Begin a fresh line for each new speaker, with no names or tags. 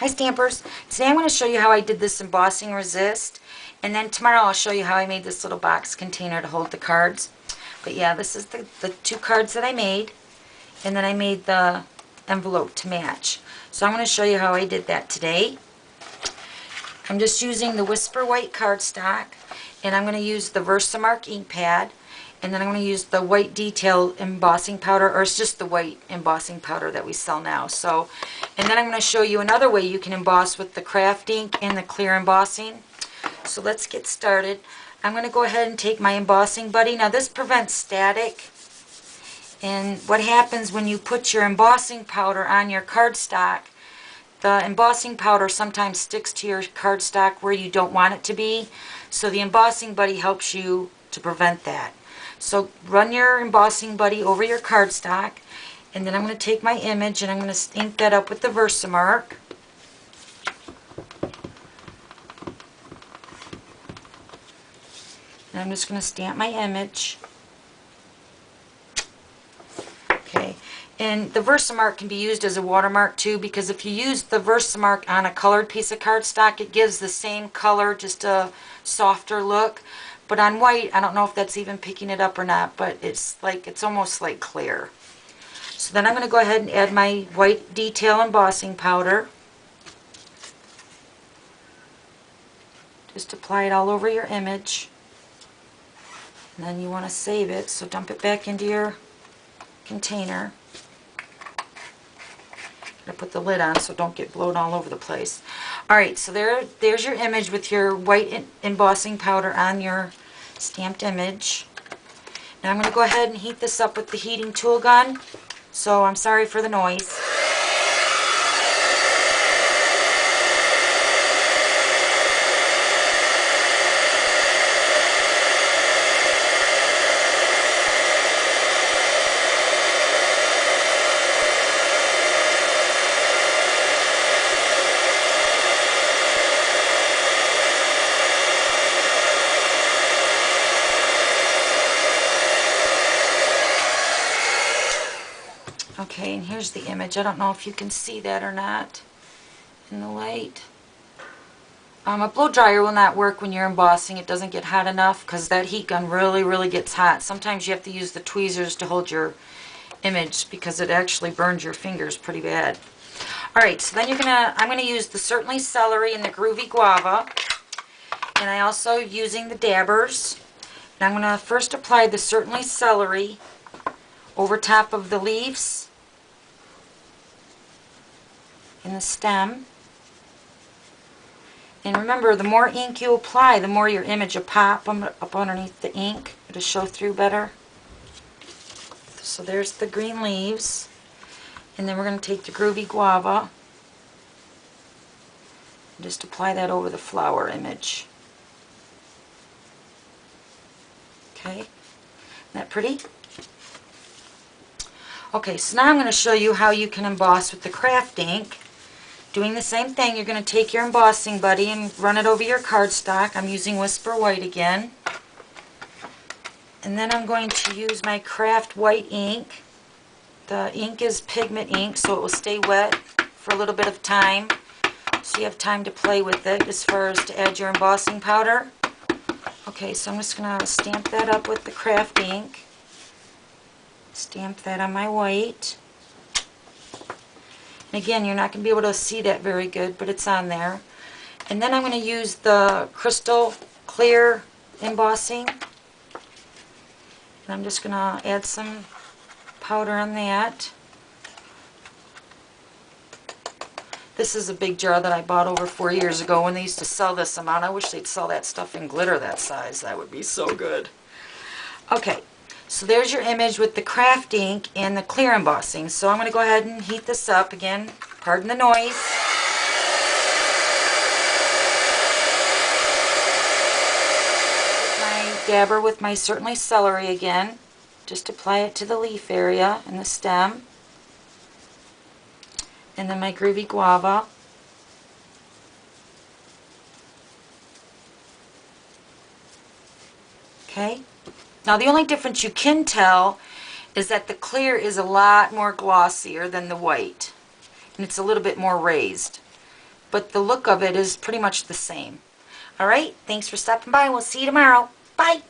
Hi Stampers! Today I'm going to show you how I did this embossing resist, and then tomorrow I'll show you how I made this little box container to hold the cards. But yeah, this is the two cards that I made, and then I made the envelope to match. So I'm going to show you how I did that today. I'm just using the Whisper White cardstock, and I'm going to use the Versamark ink pad, and then I'm going to use the white detail embossing powder, or it's just the white embossing powder that we sell now. So, and then I'm going to show you another way you can emboss with the craft ink and the clear embossing. So let's get started. I'm going to go ahead and take my embossing buddy. Now this prevents static, and what happens when you put your embossing powder on your cardstock, the embossing powder sometimes sticks to your cardstock where you don't want it to be. So the embossing buddy helps you to prevent that. So run your embossing buddy over your cardstock, and then I'm going to take my image and I'm going to ink that up with the Versamark. And I'm just going to stamp my image. Okay, and the Versamark can be used as a watermark too, because if you use the Versamark on a colored piece of cardstock, it gives the same color, just a softer look. But on white, I don't know if that's even picking it up or not, but it's almost like clear. So then I'm going to go ahead and add my white detail embossing powder. Just apply it all over your image. And then you want to save it, so dump it back into your container. I put the lid on so don't get blown all over the place. Alright, so there's your image with your white embossing powder on your stamped image. Now I'm going to go ahead and heat this up with the heating tool gun, so I'm sorry for the noise. Okay, and here's the image. I don't know if you can see that or not in the light. A blow dryer will not work when you're embossing. It doesn't get hot enough because that heat gun really gets hot. Sometimes you have to use the tweezers to hold your image because it actually burns your fingers pretty bad. Alright, so then I'm gonna use the Certainly Celery and the Groovy Guava. And I also using the dabbers. And I'm gonna first apply the Certainly Celery over top of the leaves in the stem. And remember, the more ink you apply, the more your image will pop up underneath the ink. It'll show through better. So there's the green leaves. And then we're going to take the Groovy Guava and just apply that over the flower image. Okay, isn't that pretty? Okay, so now I'm going to show you how you can emboss with the craft ink. Doing the same thing, you're going to take your embossing buddy and run it over your cardstock. I'm using Whisper White again. And then I'm going to use my craft white ink. The ink is pigment ink, so it will stay wet for a little bit of time. So you have time to play with it as far as to add your embossing powder. Okay, so I'm just going to stamp that up with the craft ink. Stamp that on my white. And again, you're not going to be able to see that very good, but it's on there. And then I'm going to use the crystal clear embossing. And I'm just going to add some powder on that. This is a big jar that I bought over 4 years ago when they used to sell this amount. I wish they'd sell that stuff in glitter that size. That would be so good. Okay. So there's your image with the craft ink and the clear embossing. So I'm going to go ahead and heat this up again. Pardon the noise. My dabber with my Certainly Celery again. Just apply it to the leaf area and the stem. And then my Groovy Guava. Okay. Now the only difference you can tell is that the clear is a lot more glossier than the white. And it's a little bit more raised. but the look of it is pretty much the same. All right, thanks for stopping by. We'll see you tomorrow. Bye.